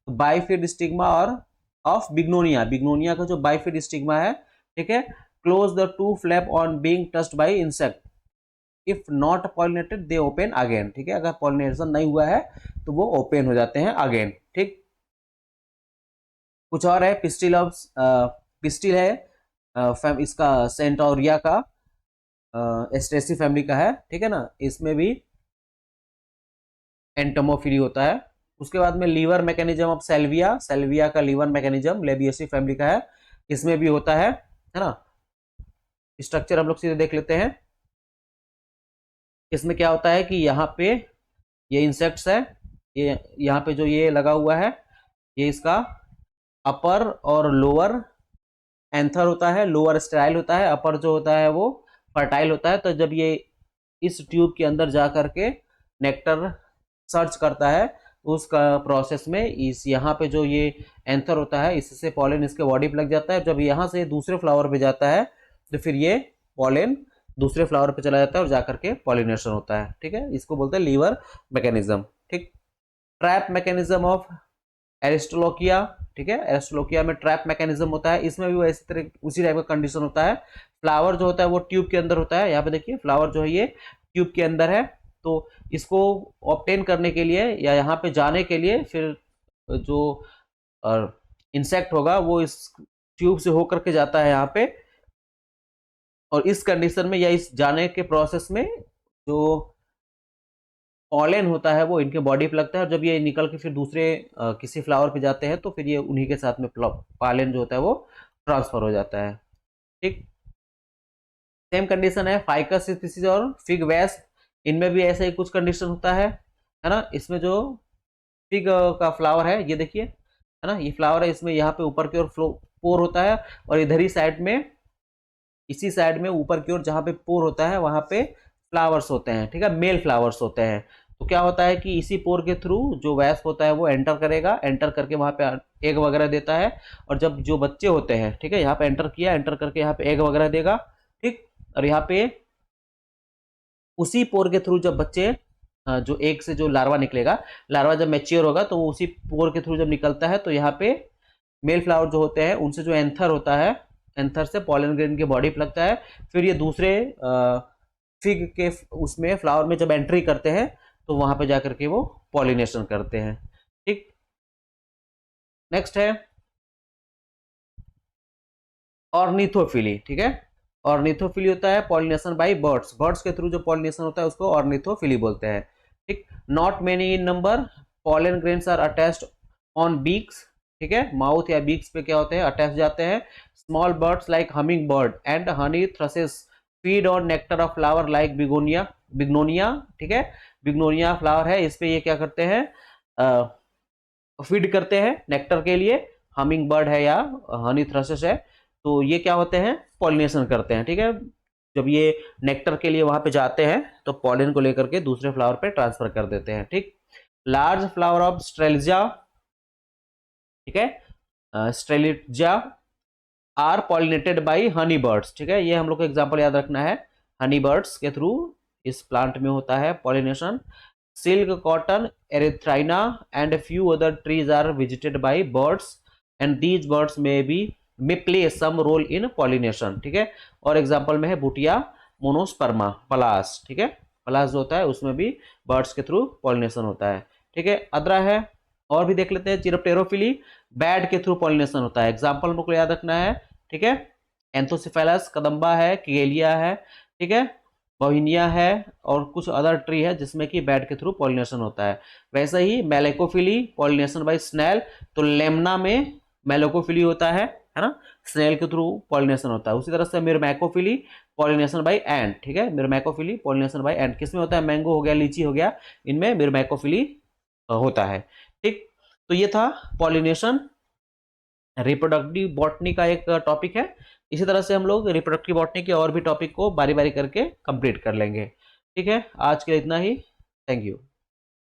बाइफिड स्टिग्मा और ऑफ बिग्नोनिया, बिग्नोनिया का जो बाइफिड स्टिग्मा है। ठीक है, close the two flap on being touched bye insect, if not pollinated they open again. ठीक है, अगर पॉलिनेशन नहीं हुआ है तो वो ओपन हो जाते हैं अगेन। ठीक, कुछ और है, पिस्टिल ऑफ पिस्टिल है, इसका सेंटोरिया का एस्ट्रेसी फैमिली का है। ठीक है ना, इसमें भी एंटोमोफिली होता है। उसके बाद में लीवर मैकेनिज्म ऑफ सेल्विया, सेल्विया का लीवर मैकेनिज्म लेबिएसी फैमिली का है, इसमें भी होता है ना। स्ट्रक्चर हम लोग सीधे देख लेते हैं। इसमें क्या होता है कि यहाँ पे ये इंसेक्ट्स है, ये यहाँ पे जो ये लगा हुआ है, ये इसका अपर और लोअर एंथर होता है, लोअर स्टेराइल होता है, अपर जो होता है वो फर्टाइल होता है। तो जब ये इस ट्यूब के अंदर जा करके नेक्टर सर्च करता है, उसका प्रोसेस में इस यहाँ पे जो ये एंथर होता है, इससे पॉलन इसके बॉडी पे लग जाता है। जब यहाँ से दूसरे फ्लावर पे जाता है तो फिर ये पॉलन दूसरे फ्लावर पे चला जाता है और जाकर के पॉलिनेशन होता है। ठीक है, इसको बोलते हैं लीवर मैकेनिज्म। ठीक, ट्रैप मैकेनिज्म ऑफ एरिस्टोलोकिया। ठीक है, एरिस्टोलोकिया में ट्रैप मैकेनिज्म होता है, इसमें भी वैसे तरह उसी टाइप का कंडीशन होता है। फ्लावर जो होता है वो ट्यूब के अंदर होता है, यहाँ पे देखिए फ्लावर जो है ये ट्यूब के अंदर है, तो इसको ऑब्टेन करने के लिए या यहाँ पे जाने के लिए फिर जो इंसेक्ट होगा वो इस ट्यूब से होकर के जाता है यहाँ पे, और इस कंडीशन में या इस जाने के प्रोसेस में जो पॉलन होता है वो इनके बॉडी पे लगता है, और जब ये निकल के फिर दूसरे किसी फ्लावर पे जाते हैं तो फिर ये उन्हीं के साथ में पॉलन जो होता है वो ट्रांसफर हो जाता है। ठीक, सेम कंडीशन है फाइकस स्पीसीज और फिग वेस्ट, इनमें भी ऐसा ही कुछ कंडीशन होता है ना। इसमें जो फिग का फ्लावर है ये देखिए, है ना, ये फ्लावर है, इसमें यहाँ पे ऊपर की ओर पोर होता है और इधर ही साइड में इसी साइड में ऊपर की ओर जहाँ पे पोर होता है वहां पे फ्लावर्स होते हैं, ठीक है, मेल फ्लावर्स होते हैं। तो क्या होता है कि इसी पोर के थ्रू जो वैस्प होता है वो एंटर करेगा, एंटर करके वहां पे एग वगैरह देता है। और जब जो बच्चे होते हैं, ठीक है, यहाँ पे एंटर किया, एंटर करके यहाँ पे एग वगैरह देगा, ठीक। और यहाँ पे उसी पोर के थ्रू जब बच्चे जो एग से जो लार्वा निकलेगा, लार्वा जब मैच्योर होगा तो वो उसी पोर के थ्रू जब निकलता है तो यहाँ पे मेल फ्लावर जो होते हैं उनसे जो एंथर होता है, एंथर से पॉलन ग्रेन की बॉडी पे लगता है। फिर ये दूसरे फिग के उसमें फ्लावर में जब एंट्री करते हैं तो वहां पे जाकर के वो पॉलिनेशन करते हैं, ठीक। नेक्स्ट है ऑर्निथोफिली, ठीक है। ऑर्निथोफिली होता है पॉलिनेशन बाय बर्ड्स, बर्ड्स के थ्रू जो पॉलिनेशन होता है उसको ऑर्निथोफिली बोलते हैं, ठीक। Not many in number, pollen grains are attached on beaks, ठीक है, माउथ या बीक्स पे क्या होते हैं, अटैच जाते हैं। Small birds like humming bird and honey thrushes feed on nectar of flower like Begonia, Bignonia, ठीक है, बिग्नोनिया फ्लावर है, इस पे ये क्या करते हैं, फीड करते हैं नेक्टर के लिए। हमिंग बर्ड है या हनी थ्रसेस है, तो ये क्या होते हैं, पॉलिनेशन करते हैं, ठीक है। जब ये नेक्टर के लिए वहां पे जाते हैं तो पॉलिन को लेकर के दूसरे फ्लावर पे ट्रांसफर कर देते हैं, ठीक। लार्ज फ्लावर ऑफ स्ट्रेलिजा, ठीक है, Strelitzia are pollinated by honey birds, ठीक है, ये हम लोग को एग्जाम्पल याद रखना है, हनी बर्ड्स के थ्रू इस प्लांट में होता है pollination. Silk, cotton, Erythrina and few other trees are visited by birds and these birds may play some role in pollination, ठीक है। और एग्जाम्पल में है बुटिया मोनोस्पर्मा, पलास, ठीक है, पलास जो होता है उसमें भी बर्ड्स के थ्रू पॉलिनेशन होता है, ठीक है। अदरा है, और भी देख लेते हैं, चिरोप्टेरोफिली बैड के थ्रू पॉलिनेशन होता है, एग्जाम्पल हमको याद रखना है, ठीक है। एंथोसिफेलस, कदम्बा है, केलिया है, ठीक है, बोहिनिया है, और कुछ अदर ट्री है जिसमें कि बैड के थ्रू पॉलिनेशन होता है। वैसे ही मेलेकोफिली पॉलिनेशन बाय स्नेल, तो लेमना में मेलेकोफिली होता है ना, स्नेल के थ्रू पॉलिनेशन होता है। उसी तरह से मिरमैकोफिली पॉलिनेशन बाय एंट, ठीक है, मिरमैकोफिली पॉलिनेशन बाय एंट किसमें होता है, मैंगो हो गया, लीची हो गया, इनमें मिरमैकोफिली होता है, ठीक। तो ये था पॉलिनेशन रिप्रोडक्टिव बॉटनी का एक टॉपिक है। इसी तरह से हम लोग रिप्रोडक्टिव बॉटनी के और भी टॉपिक को बारी बारी करके कंप्लीट कर लेंगे, ठीक है। आज के लिए इतना ही, थैंक यू।